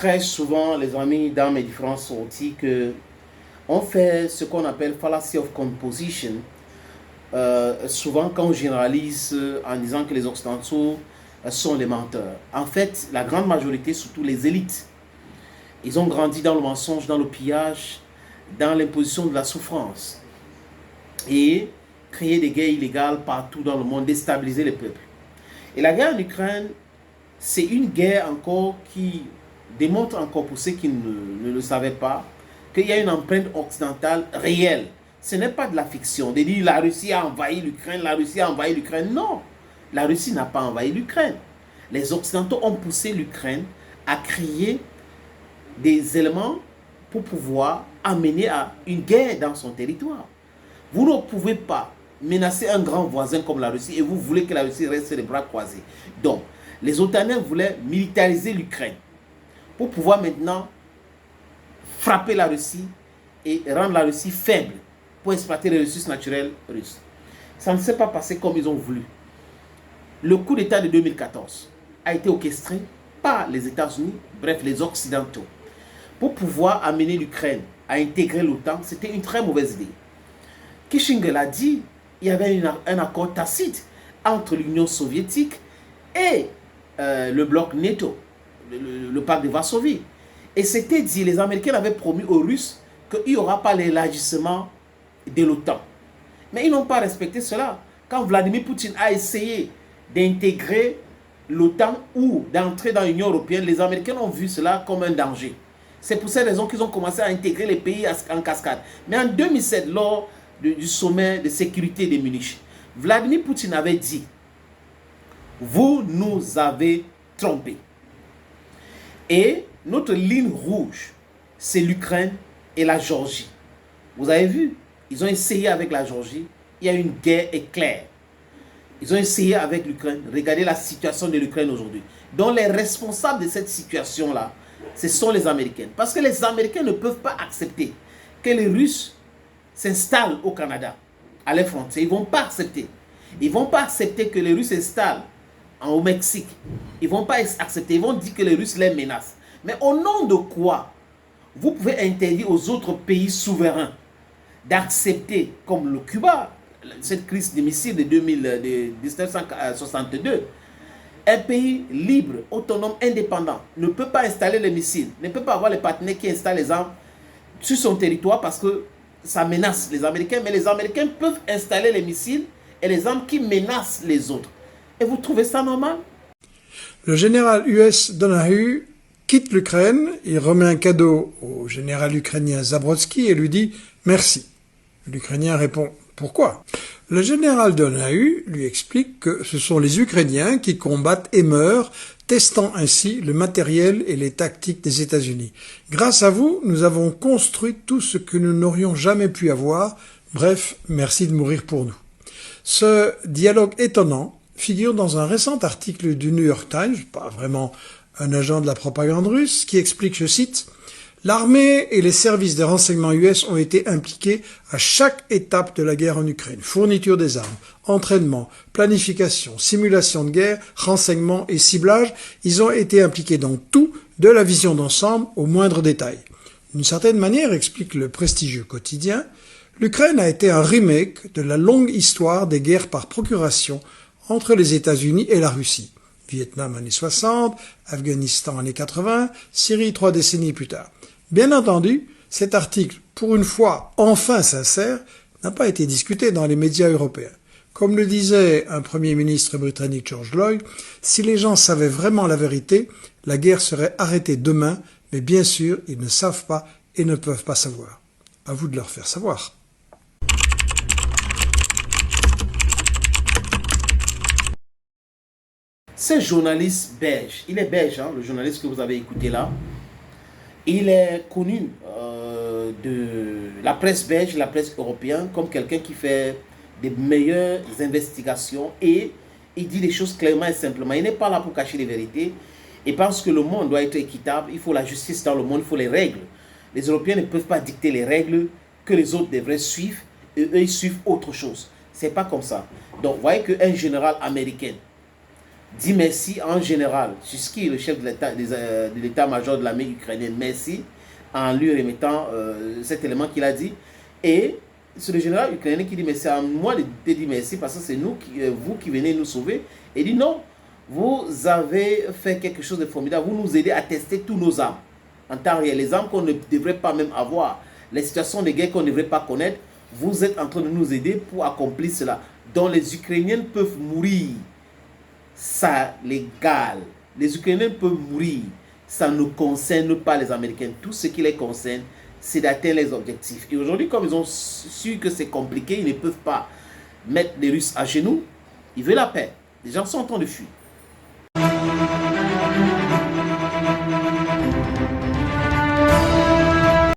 Très souvent, les amis, dans mes différentes sorties, que on fait ce qu'on appelle fallacy of composition. Souvent, quand on généralise en disant que les Occidentaux sont les menteurs. En fait, la grande majorité, surtout les élites, ils ont grandi dans le mensonge, dans le pillage, dans l'imposition de la souffrance. Et créer des guerres illégales partout dans le monde, déstabiliser les peuples. Et la guerre en Ukraine, c'est une guerre encore qui démontre encore pour ceux qui ne le savaient pas, qu'il y a une empreinte occidentale réelle. Ce n'est pas de la fiction, de dire la Russie a envahi l'Ukraine, la Russie a envahi l'Ukraine. Non, la Russie n'a pas envahi l'Ukraine. Les Occidentaux ont poussé l'Ukraine à créer des éléments pour pouvoir amener à une guerre dans son territoire. Vous ne pouvez pas menacer un grand voisin comme la Russie et vous voulez que la Russie reste les bras croisés. Donc, les Otaniens voulaient militariser l'Ukraine pour pouvoir maintenant frapper la Russie et rendre la Russie faible pour exploiter les ressources naturelles russes. Ça ne s'est pas passé comme ils ont voulu. Le coup d'État de 2014 a été orchestré par les États-Unis, bref, les Occidentaux, pour pouvoir amener l'Ukraine à intégrer l'OTAN. C'était une très mauvaise idée. Kissinger l'a dit, il y avait un accord tacite entre l'Union soviétique et le bloc NATO, le pacte de Varsovie. Et c'était dit, les Américains avaient promis aux Russes qu'il n'y aura pas l'élargissement de l'OTAN. Mais ils n'ont pas respecté cela. Quand Vladimir Poutine a essayé d'intégrer l'OTAN ou d'entrer dans l'Union européenne, les Américains ont vu cela comme un danger. C'est pour cette raison qu'ils ont commencé à intégrer les pays en cascade. Mais en 2007, lors du sommet de sécurité de Munich, Vladimir Poutine avait dit: vous nous avez trompés. Et notre ligne rouge, c'est l'Ukraine et la Géorgie. Vous avez vu, ils ont essayé avec la Géorgie, il y a une guerre éclair. Ils ont essayé avec l'Ukraine. Regardez la situation de l'Ukraine aujourd'hui. Donc les responsables de cette situation-là, ce sont les Américains. Parce que les Américains ne peuvent pas accepter que les Russes s'installent au Canada, à leurs frontières. Ils ne vont pas accepter. Ils ne vont pas accepter que les Russes s'installent au Mexique. Ils ne vont pas accepter. Ils vont dire que les Russes les menacent. Mais au nom de quoi vous pouvez interdire aux autres pays souverains d'accepter, comme le Cuba, cette crise des missiles de 1962, un pays libre, autonome, indépendant, ne peut pas installer les missiles, ne peut pas avoir les partenaires qui installent les armes sur son territoire parce que ça menace les Américains, mais les Américains peuvent installer les missiles et les armes qui menacent les autres. Et vous trouvez ça normal? Le général US Donahue quitte l'Ukraine, il remet un cadeau au général ukrainien Zabrodsky et lui dit « Merci ». L'Ukrainien répond « Pourquoi ?» Le général Donahue lui explique que ce sont les Ukrainiens qui combattent et meurent, testant ainsi le matériel et les tactiques des États-Unis. Grâce à vous, nous avons construit tout ce que nous n'aurions jamais pu avoir. Bref, merci de mourir pour nous. Ce dialogue étonnant figure dans un récent article du New York Times, pas vraiment un agent de la propagande russe, qui explique, je cite, « L'armée et les services des renseignements US ont été impliqués à chaque étape de la guerre en Ukraine. Fourniture des armes, entraînement, planification, simulation de guerre, renseignement et ciblage. Ils ont été impliqués dans tout, de la vision d'ensemble au moindre détail. » D'une certaine manière, explique le prestigieux quotidien, l'Ukraine a été un remake de la longue histoire des guerres par procuration entre les États-Unis et la Russie. Vietnam années 60, Afghanistan années 80, Syrie 3 décennies plus tard. Bien entendu, cet article, pour une fois enfin sincère, n'a pas été discuté dans les médias européens. Comme le disait un Premier ministre britannique George Lloyd, si les gens savaient vraiment la vérité, la guerre serait arrêtée demain, mais bien sûr, ils ne savent pas et ne peuvent pas savoir. À vous de leur faire savoir. Ce journaliste belge, il est belge, hein, le journaliste que vous avez écouté là, il est connu de la presse belge, la presse européenne, comme quelqu'un qui fait des meilleures investigations et il dit les choses clairement et simplement. Il n'est pas là pour cacher les vérités. Il pense que le monde doit être équitable, il faut la justice dans le monde, il faut les règles. Les Européens ne peuvent pas dicter les règles que les autres devraient suivre et eux ils suivent autre chose. C'est pas comme ça. Donc vous voyez qu'un général américain dit merci en général. Jusqu'il le chef de l'état-major de l'armée ukrainienne, merci, en lui remettant cet élément qu'il a dit. Et c'est le général ukrainien qui dit, mais c'est à moi de te dire merci parce que c'est vous qui venez nous sauver. Et il dit non, vous avez fait quelque chose de formidable, vous nous aidez à tester tous nos armes. En temps réel, les armes qu'on ne devrait pas même avoir, les situations de guerre qu'on ne devrait pas connaître, vous êtes en train de nous aider pour accomplir cela. Donc les Ukrainiens peuvent mourir, ça les gale. Les Ukrainiens peuvent mourir, ça ne concerne pas les Américains. Tout ce qui les concerne, c'est d'atteindre les objectifs. Et aujourd'hui, comme ils ont su que c'est compliqué, ils ne peuvent pas mettre les Russes à genoux, ils veulent la paix. Les gens sont en train de fuir.